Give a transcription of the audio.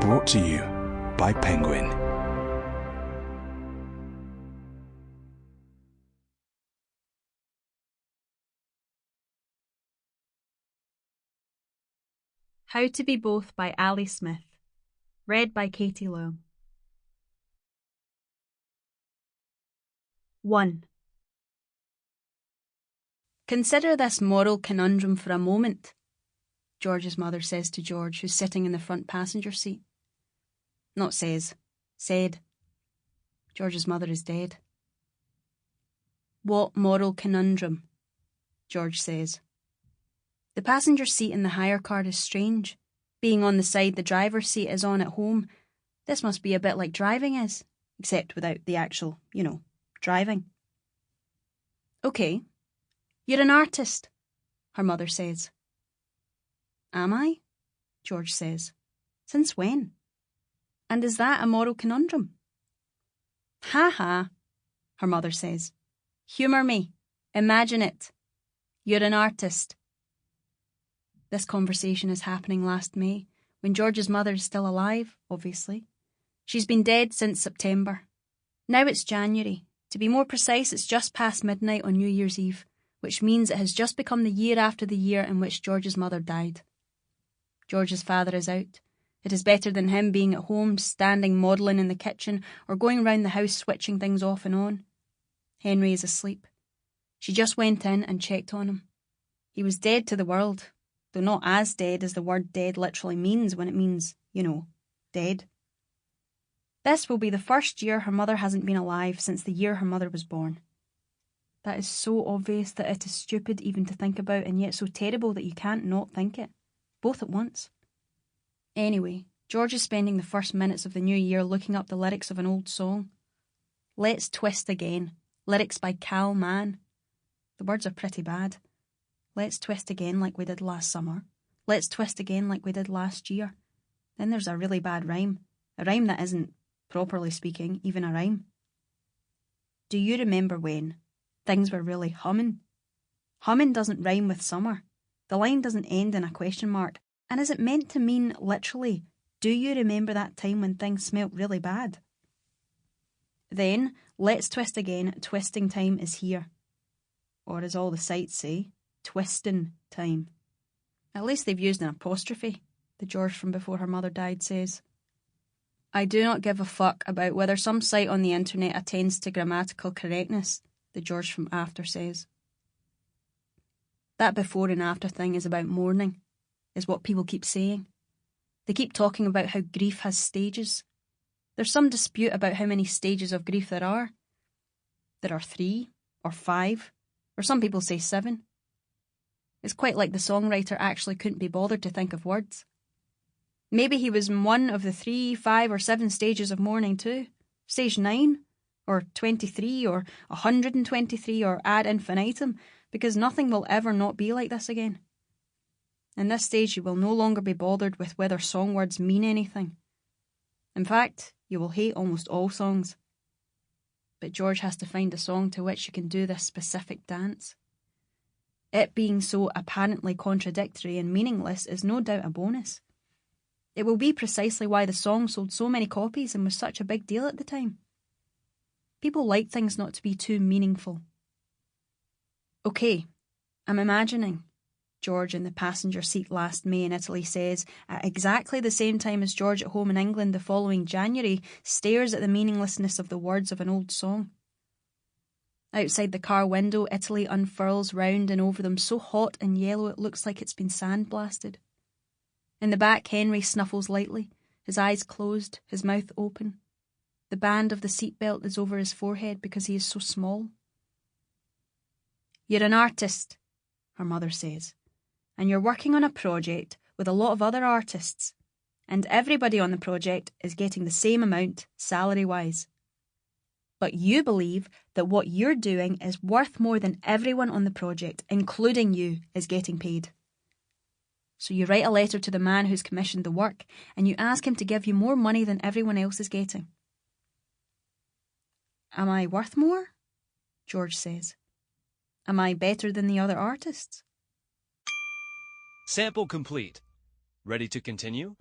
Brought to you by Penguin. How to Be Both by Ali Smith. Read by Katie Leung. 1. Consider this moral conundrum for a moment, George's mother says to George, who's sitting in the front passenger seat. Not says, said. George's mother is dead. What moral conundrum? George says. The passenger seat in the hire car is strange. Being on the side the driver's seat is on at home, this must be a bit like driving is, except without the actual, driving. Okay, you're an artist, her mother says. Am I? George says. Since when? And is that a moral conundrum? Ha ha, her mother says. Humour me. Imagine it. You're an artist. This conversation is happening last May, when George's mother is still alive, obviously. She's been dead since September. Now it's January. To be more precise, it's just past midnight on New Year's Eve, which means it has just become the year after the year in which George's mother died. George's father is out. It is better than him being at home, standing modelling in the kitchen, or going round the house switching things off and on. Henry is asleep. She just went in and checked on him. He was dead to the world, though not as dead as the word dead literally means when it means, dead. This will be the first year her mother hasn't been alive since the year her mother was born. That is so obvious that it is stupid even to think about, and yet so terrible that you can't not think it, both at once. Anyway, George is spending the first minutes of the new year looking up the lyrics of an old song. Let's Twist Again, lyrics by Cal Mann. The words are pretty bad. Let's twist again like we did last summer. Let's twist again like we did last year. Then there's a really bad rhyme. A rhyme that isn't, properly speaking, even a rhyme. Do you remember when things were really humming? Humming doesn't rhyme with summer. The line doesn't end in a question mark. And is it meant to mean, literally, do you remember that time when things smelt really bad? Then, let's twist again, twisting time is here. Or as all the sites say, twisting time. At least they've used an apostrophe, the George from before her mother died says. I do not give a fuck about whether some site on the internet attends to grammatical correctness, the George from after says. That before and after thing is about mourning, is what people keep saying. They keep talking about how grief has stages. There's some dispute about how many stages of grief there are. There are 3 or 5, or some people say 7. It's quite like the songwriter actually couldn't be bothered to think of words. Maybe he was in one of the 3, 5 or 7 stages of mourning too. Stage 9, or 23, or 123, or ad infinitum, because nothing will ever not be like this again. In this stage you will no longer be bothered with whether song words mean anything. In fact, you will hate almost all songs. But George has to find a song to which you can do this specific dance. It being so apparently contradictory and meaningless is no doubt a bonus. It will be precisely why the song sold so many copies and was such a big deal at the time. People like things not to be too meaningful. Okay, I'm imagining, George in the passenger seat last May in Italy says, at exactly the same time as George at home in England the following January stares at the meaninglessness of the words of an old song. Outside the car window, Italy unfurls round and over them so hot and yellow it looks like it's been sandblasted. In the back, Henry snuffles lightly, his eyes closed, his mouth open. The band of the seatbelt is over his forehead because he is so small. You're an artist, her mother says, and you're working on a project with a lot of other artists, and everybody on the project is getting the same amount, salary-wise. But you believe that what you're doing is worth more than everyone on the project, including you, is getting paid. So you write a letter to the man who's commissioned the work, and you ask him to give you more money than everyone else is getting. Am I worth more? George says. Am I better than the other artists? Sample complete. Ready to continue?